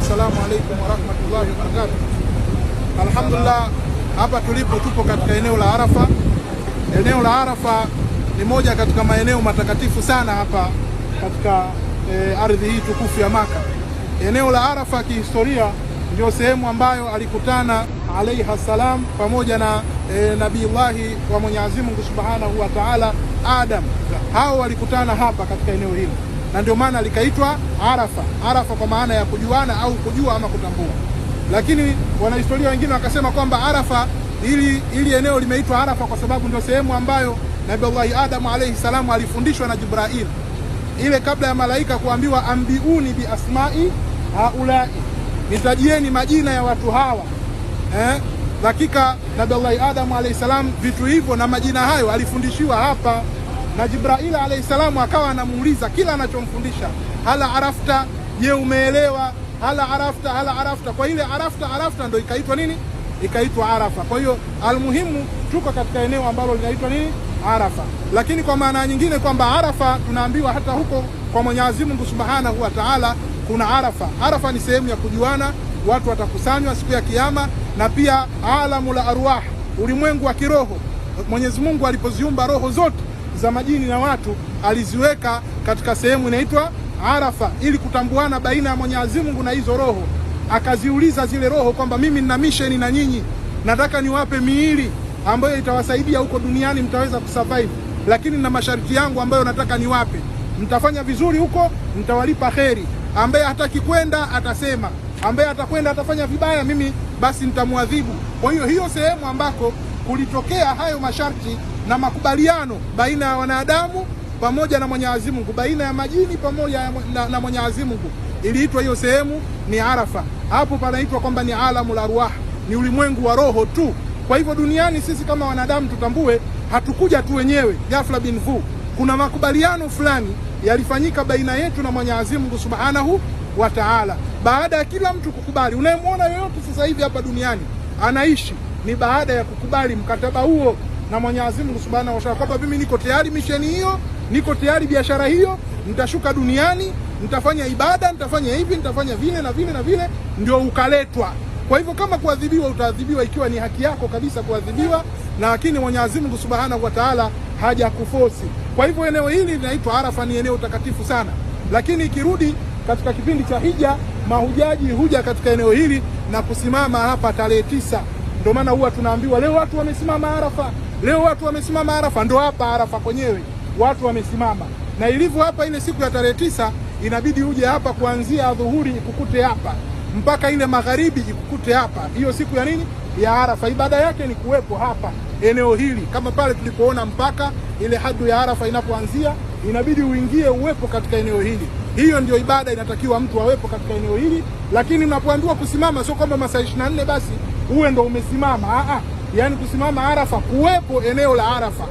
Assalamu alaykum wa rahmatullahi wa barakatuh. Alhamdulillah, hapa tupo katika eneo la Arafa. Eneo la Arafa ni moja katika maeneo matakatifu sana hapa katika ardhi hii tukufu ya Maka. Eneo la Arafa kihistoria ndio sehemu ambayo alikutana alayhi salam pamoja na Nabiillahi wa Mwenyezi Mungu Subhanahu wa Ta'ala Adam. Hao walikutana hapa katika eneo hili, na ndio maana likaitwa Arafa. Arafa kwa maana ya kujuana au kujua ama kutambua. Lakini wanahistoria wengine wakasema kwamba Arafa, ili eneo limeitwa Arafa kwa sababu ndio sehemu ambayo Nabiillahi Adam alayhi salamu alifundishwa na Jibril, ile kabla ya malaika kuambiwa ambiuni bi asma'i haulai, nitajieni majina ya watu hawa. Hakika Nabiillahi Adam alayhi salam vitu hivyo na majina hayo alifundishiwa hapa, na Jibril alayhi salamu akawa anamuuliza kila anachomfundisha, hala arafta, je umeelewa? Hala arafta. Kwa ile arafta ndio ikaitwa nini? Ikaitwa Arafa. Kwa hiyo almuhimu tuko katika eneo ambalo linaitwa nini? Arafa. Lakini kwa maana nyingine kwamba Arafa tunaambiwa hata huko kwa Mwenyezi Mungu Subhanahu wa Ta'ala kuna Arafa. Arafa ni sehemu ya kujuana, watu watakusanywa siku ya Kiyama, na pia alamul arwah, ulimwengu wa kiroho. Mwenyezi Mungu alipoziumba roho zote za majini na watu aliziweka katika sehemu inaitwa Arafa ili kutambuana baina ya Mwenyezi Mungu na hizo roho. Akaziuliza zile roho kwamba mimi nina mission na nyinyi, nataka niwape miili ambayo itawasaidia huko duniani, mtaweza kusurvive, lakini na masharti yangu ambayo nataka niwape. Mtafanya vizuri huko, mtawalipa kheri. Ambaye hataki kwenda atasema, ambaye atakwenda atafanya vibaya, mimi basi nitamwadhibu. Kwa hiyo hiyo sehemu ambako kulitokea hayo masharti na makubaliano baina ya wanadamu pamoja na Mwenyezi Mungu, baina ya majini pamoja na Mwenyezi Mungu, iliitwa hiyo sehemu ni Arafa. Hapo panaitwa kwamba ni alamul arwah, ni ulimwengu wa roho tu. Kwa hivyo duniani sisi kama wanadamu tutambue, hatukuja tu wenyewe ghafla bin vu. Kuna makubaliano fulani yalifanyika baina yetu na Mwenyezi Mungu Subhanahu wa Ta'ala. Baada ya kila mtu kukubali, unayemwona yoyote sasa hivi hapa duniani anaishi ni baada ya kukubali mkataba huo na Mwenyezi Mungu Subhanahu wa Ta'ala, kwamba mimi niko tayari misheni hiyo, niko tayari biashara hiyo, nitashuka duniani, nitafanya ibada, nitafanya hivi, nitafanya vile na vile na vile, ndio ukaletwa. Kwa hivyo kama kuadhibiwa, utaadhibiwa ikiwa ni haki yako kabisa kuadhibiwa, lakini Mwenyezi Mungu Subhanahu wa Ta'ala hajakufosi. Kwa hivyo eneo hili linaitwa Arafa, ni eneo takatifu sana. Lakini ikirudi katika kipindi cha hija, mahujaji huja katika eneo hili na kusimama hapa tarehe 9. Ndio maana huwa tunaambiwa leo watu wamesimama Arafa, leo watu wamesimama Arafa. Ndio hapa Arafa kwenyewe watu wamesimama, na ilivyo hapa ile siku ya tarehe 9 inabidi uje hapa kuanzia adhuhuri ikukute hapa mpaka ile magharibi ikukute hapa. Hiyo siku ya nini? Ya Arafa. Ibada yake ni kuwepo hapa eneo hili, kama pale tulipoona mpaka ile hadu ya Arafa inapoanzia, inabidi uingie uwepo katika eneo hili. Hiyo ndio ibada inatakiwa mtu awepo katika eneo hili. Lakini unapoambiwa kusimama, sio kwamba masaa 24 basi uwe ndo umesimama. Yaani kusimama Arafa, kuwepo eneo la Arafa,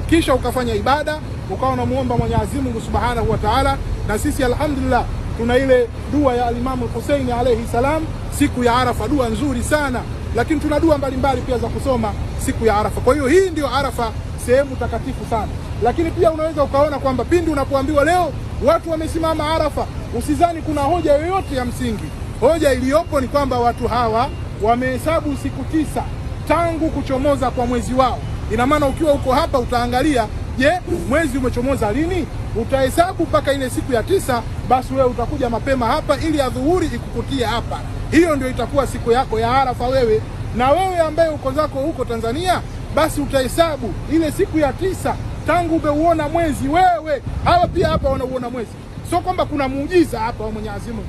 kisha ukafanya ibada, ukawa unamuomba Mwenyezi Mungu Subhanahu wa Ta'ala. Na sisi alhamdulillah tuna ile dua ya Imam Hussein alayhi salam siku ya Arafa, dua nzuri sana. Lakini tuna dua mbalimbali pia za kusoma siku ya Arafa. Kwa hiyo hii ndio Arafa, sehemu takatifu sana. Lakini pia unaweza ukaona kwamba pindi unapoambiwa leo watu wamesimama Arafa, usizani kuna hoja yoyote ya msingi. Hoja iliyopo ni kwamba watu hawa wamehesabu siku 9 tangu kuchomoza kwa mwezi wao. Ina maana ukiwa uko hapa utaangalia, je, mwezi umechomoza lini? Utahesabu mpaka ile siku ya 9, basi wewe utakuja mapema hapa ili adhuhuri ikukutie hapa. Hiyo ndio itakuwa siku yako ya Arafa wewe. Na wewe ambaye uko zako huko Tanzania, basi utahesabu ile siku ya 9 tangu umeuona mwezi wewe. Hawa pia hapa wanauona mwezi. Sio kwamba kuna muujiza hapa wa Mwenyezi Mungu.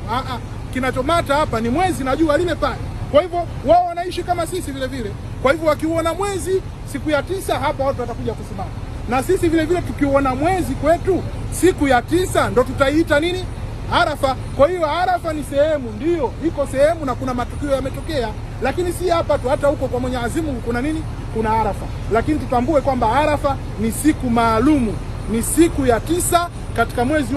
Kinachomata hapa ni mwezi na jua lile pale. Kwa hivyo wao wanaishi kama sisi vile vile. Kwa hivyo wakiuona mwezi siku ya 9 hapa watu watakuja kusimama. Na sisi vile vile tukiuona mwezi kwetu siku ya 9 ndo tutaiita nini? Arafa. Kwa hiyo Arafa ni sehemu, ndio iko sehemu na kuna matukio yametokea, lakini si hapa tu, hata huko kwa Mwenyezi Mungu kuna nini? Kuna Arafa. Lakini tutambue kwamba Arafa ni siku maalumu, ni siku ya 9 katika mwezi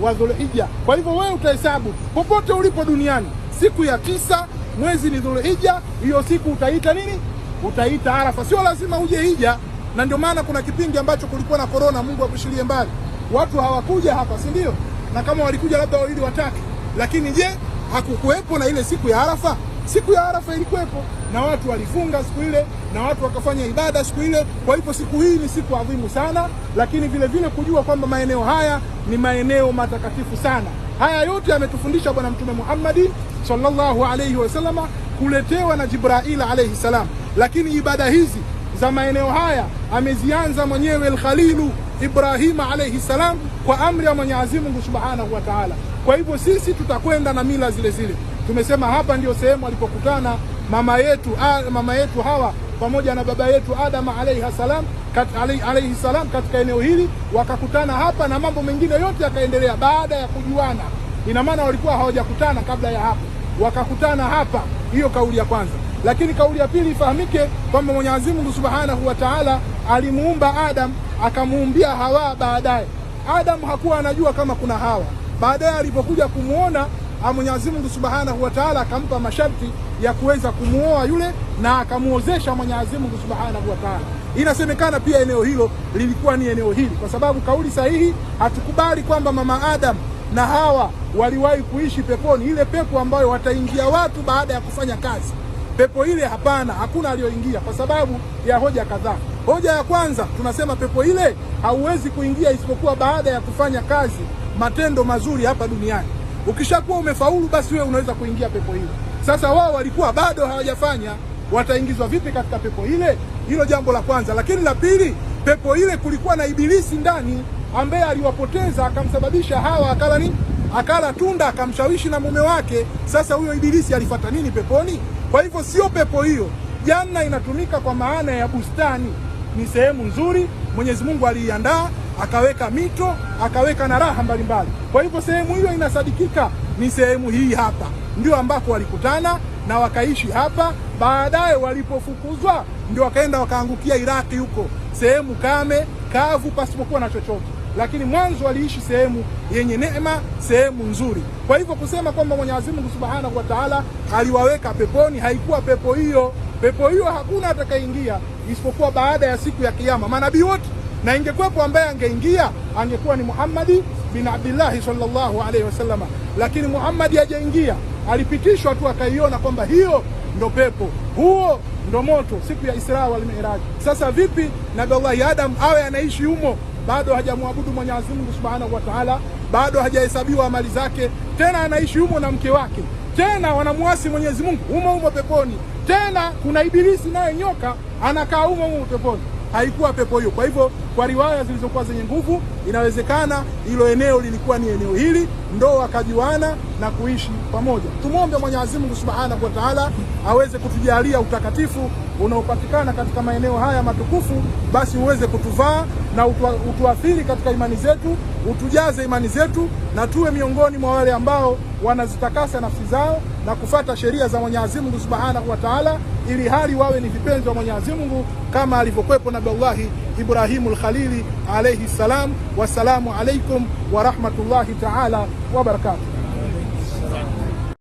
wa Dhulhijja. Kwa hivyo wewe utahesabu popote ulipo duniani, siku ya 9 mwezi ni Dhulhijja, hiyo siku utaita nini? Utaita Arafa. Sio lazima uje hija. Na ndio maana kuna kipindi ambacho kulikuwa na corona, Mungu akushilie mbali, watu hawakuja hapa, si ndio? Na kama walikuja labda wawili watatu. Lakini je, hakukuwepo na ile siku ya Arafa? Siku ya Arafa ilikuwepo na watu walifunga siku ile na watu wakafanya ibada siku ile. Kwa hivyo siku hii ni siku adhimu sana, lakini vile vile kujua kwamba maeneo haya ni maeneo matakatifu sana. Haya yote ametufundisha Bwana Mtume Muhammad sallallahu alayhi wasallama, kuletewa na Jibril alayhi salam. Lakini ibada hizi za maeneo haya amezianza mwenyewe al-Khalilu Ibrahim alayhi salam kwa amri ya Mwenyezi Mungu Subhanahu wa Ta'ala. Kwa hivyo sisi tutakwenda na mila zile zile. Tumesema hapa ndio sehemu alipokutana mama yetu Hawa pamoja na baba yetu Adam alayhi salam katika eneo hili, wakakutana hapa na mambo mengine yote yakaendelea baada ya kujuana. Ina maana walikuwa hawajakutana kabla ya hapo, wakakutana hapa. Hiyo kauli ya kwanza. Lakini kauli ya pili ifahamike kwamba Mwenyezi Mungu Subhanahu wa Ta'ala alimuumba Adam akamuumbia Hawa baadaye. Adam hakuwa anajua kama kuna Hawa. Baadaye alipokuja kumuona Mwenyezi Mungu Subhanahu wa Ta'ala akampa masharti ya kuweza kumuoa yule na akamuozesha Mwenyezi Mungu Subhanahu wa Ta'ala. Inasemekana pia eneo hilo lilikuwa ni eneo hili, kwa sababu kauli sahihi, hatukubali kwamba mama Adam na Hawa waliwahi kuishi peponi, ile pepo ambayo wataingia watu baada ya kufanya kazi. Pepo ile hapana, hakuna aliyoingia kwa sababu ya hoja kadhaa. Hoja ya kwanza, tunasema pepo ile hauwezi kuingia isipokuwa baada ya kufanya kazi, matendo mazuri hapa duniani. Ukishakuwa umefaulu, basi wewe unaweza kuingia pepo ile. Sasa wao walikuwa bado hawajafanya, wataingizwa vipi katika pepo ile? Hilo jambo la kwanza. Lakini la pili, pepo ile kulikuwa na ibilisi ndani ambaye aliwapoteza, akamsababisha Hawa akala tunda, akamshawishi na mume wake. Sasa huyo ibilisi alifuata nini peponi? Kwa hivyo sio pepo hiyo. Janna inatumika kwa maana ya bustani, ni sehemu nzuri Mwenyezi Mungu aliiandaa, akaweka mito, akaweka na raha mbalimbali. Kwa hivyo sehemu hiyo inasadikika ni sehemu hii hapa, ndio ambako walikutana na wakaishi hapa. Baadaye walipofukuzwa ndio wakaenda wakaangukia Iraki huko, sehemu kame kavu pasipokuwa na chochote. Lakini mwanzo waliishi sehemu yenye neema, sehemu nzuri. Kwa hivyo kusema kwamba Mwenyezi Mungu Subhanahu wa Ta'ala aliwaweka peponi, haikuwa pepo hiyo. Pepo hiyo hakuna atakayeingia isipokuwa baada ya siku ya Kiyama, manabii wote. Na ingekuwepo ambaye angeingia angekuwa ni Muhammad bin Abdullah sallallahu alaihi wasallam, lakini Muhammad hajaingia, alipitishwa tu akaiona kwamba hiyo ndo pepo, huo ndo moto siku ya Isra wal Mi'raj. Sasa vipi Nabii Adam awe anaishi humo, bado hajamwabudu Mwenyezi Mungu Subhanahu wa Ta'ala, bado hajahesabiwa amali zake, tena anaishi humo na mke wake, tena wanamuasi Mwenyezi Mungu humo peponi, tena kuna ibilisi naye nyoka anakaa humo peponi. Haikuwa pepo hiyo. Kwa hivyo kwa riwaya zilizokuwa zenye nguvu, inawezekana hilo eneo lilikuwa ni eneo hili, ndo wakajuana na kuishi pamoja. Tumwombe Mwenyezi Mungu Subhanahu wa Ta'ala aweze kutujalia utakatifu unaopatikana katika maeneo haya matukufu, basi uweze kutuvaa na utuathiri katika imani zetu, utujaze imani zetu, na tuwe miongoni mwa wale ambao wanazitakasa nafsi zao na kufata sheria za Mwenyezi Mungu Subhanahu wa Ta'ala, ili hali wawe ni vipenzi wa Mwenyezi Mungu kama alivyokwepo Nabii Ibrahimul Khalili alayhi salam. Wassalamu alaikum wa rahmatullahi ta'ala wa barakatuh.